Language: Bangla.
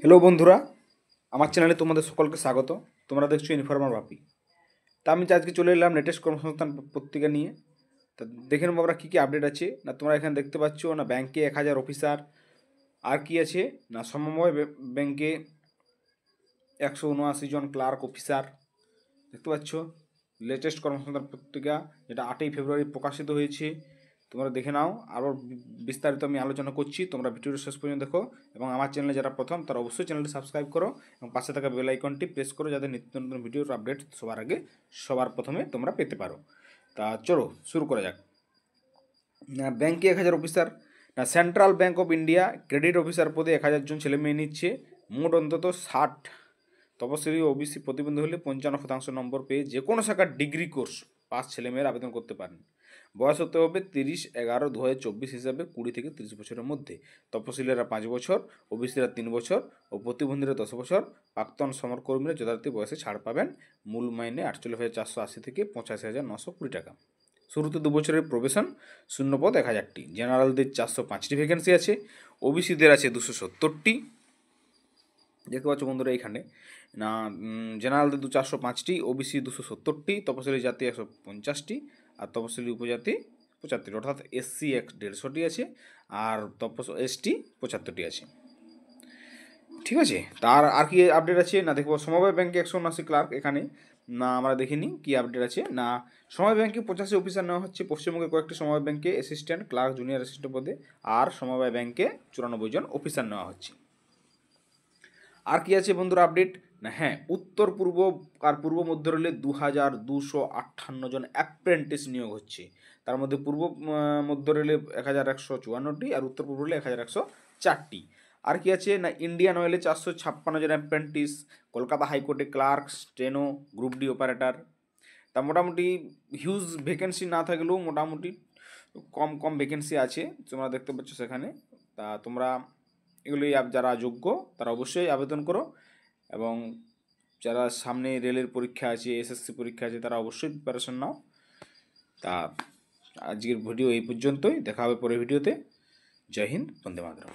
হ্যালো বন্ধুরা, আমার চ্যানেলে তোমাদের সকলকে স্বাগত। তোমরা দেখছো ইনফরমার বাপি। তা আমি আজকে চলে এলাম লেটেস্ট কর্মসংস্থান পত্রিকা নিয়ে। তা দেখে নেবো আমরা কী কী আপডেট আছে। না তোমরা এখানে দেখতে পাচ্ছ না ব্যাংকে 1000 অফিসার, আর কি আছে না সমবায় ব্যাংকে 179 জন ক্লার্ক অফিসার। দেখতে পাচ্ছ লেটেস্ট কর্মসংস্থান পত্রিকা, যেটা 8ই ফেব্রুয়ারি প্রকাশিত হয়েছে। তোমরা দেখে নাও, আরও বিস্তারিত আমি আলোচনা করছি। তোমরা ভিডিওটা শেষ পর্যন্ত দেখো এবং আমার চ্যানেলে যারা প্রথম তারা অবশ্যই চ্যানেলটি সাবস্ক্রাইব করো এবং পাশে থাকা বেল আইকনটি প্রেস করো, যাতে নিত্য নতুন ভিডিওর আপডেট সবার আগে সবার প্রথমে তোমরা পেতে পারো। তা চলো শুরু করা যাক। না ব্যাংকে 1000 অফিসার, না central bank of India credit officer পদে 1000 জন ছেলে মেয়ে নিচ্ছে। মোট অন্তত 60 তপশিলি ওবিসি প্রতিবন্ধী হলে 55% নম্বর পেয়ে যে কোনো শাখার ডিগ্রি কোর্স পাস ছেলেমেয়েরা আবেদন করতে পারেন। বয়স হতে হবে 30/11/2024 হিসাবে 20 থেকে 30 বছরের মধ্যে। তপশিলীরা 5 বছর, ওবিসিরা 3 বছর ও প্রতিবন্ধীরা 10 বছর। প্রাক্তন সমরকর্মীরা যথারীতি বয়সে ছাড় পাবেন। মূল মাইনে 48,480 থেকে 85,920 টাকা। শুরুতে 2 বছরের প্রবেশন। শূন্যপদ 1000টি। জেনারেলদের 405টি ভ্যাকেন্সি আছে। ওবিসিদের আছে 270টি। দেখতে পাচ্ছ বন্ধুরা এখানে না জেনারেলদের 405টি, ওবিসি 270টি, তপশিলি জাতি 150টি আর তপশিলি উপজাতি 75টি, অর্থাৎ এসসি 150টি আছে আর এসটি 75টি আছে। ঠিক আছে, তার আর কি আপডেট আছে না দেখবো। সমবায় ব্যাংকে 179 ক্লার্ক, এখানে না আমরা দেখিনি কি আপডেট আছে। না সমবায় ব্যাংকে 85 অফিসার নেওয়া হচ্ছে। পশ্চিমবঙ্গে কয়েকটি সমবায় ব্যাংকে অ্যাসিস্ট্যান্ট ক্লার্ক, জুনিয়র অ্যাসিস্ট্যান্ট পদে আর সমবায় ব্যাংকে 94 জন অফিসার নেওয়া হচ্ছে। আর কি আছে বন্ধুরা আপডেট না, হ্যাঁ উত্তর পূর্ব আর পূর্ব মধ্য রেলে 2258 জন অ্যাপ্রেন্টিস নিয়োগ হচ্ছে। তার মধ্যে পূর্ব মধ্য রেলে 1154টি আর উত্তর পূর্ব রেলে 1104টি। আর কি আছে না ইন্ডিয়ান অয়েলে 456 জন অ্যাপ্রেন্টিস, কলকাতা হাইকোর্টে clerk, steno, group D operator. তা মোটামুটি হিউজ ভ্যাকেন্সি না থাকলেও মোটামুটি কম কম ভ্যাকেন্সি আছে, তোমরা দেখতে পাচ্ছ সেখানে। তা তোমরা এগুলি যারা যোগ্য তারা অবশ্যই আবেদন করো এবং যারা সামনে রেলের পরীক্ষা আছে, এসএসসি পরীক্ষা আছে, তারা অবশ্যই প্রিপারেশন নাও। তা আজকের ভিডিও এই পর্যন্তই, দেখা হবে পরের ভিডিওতে। জয় হিন্দ, বন্দে মাতরম।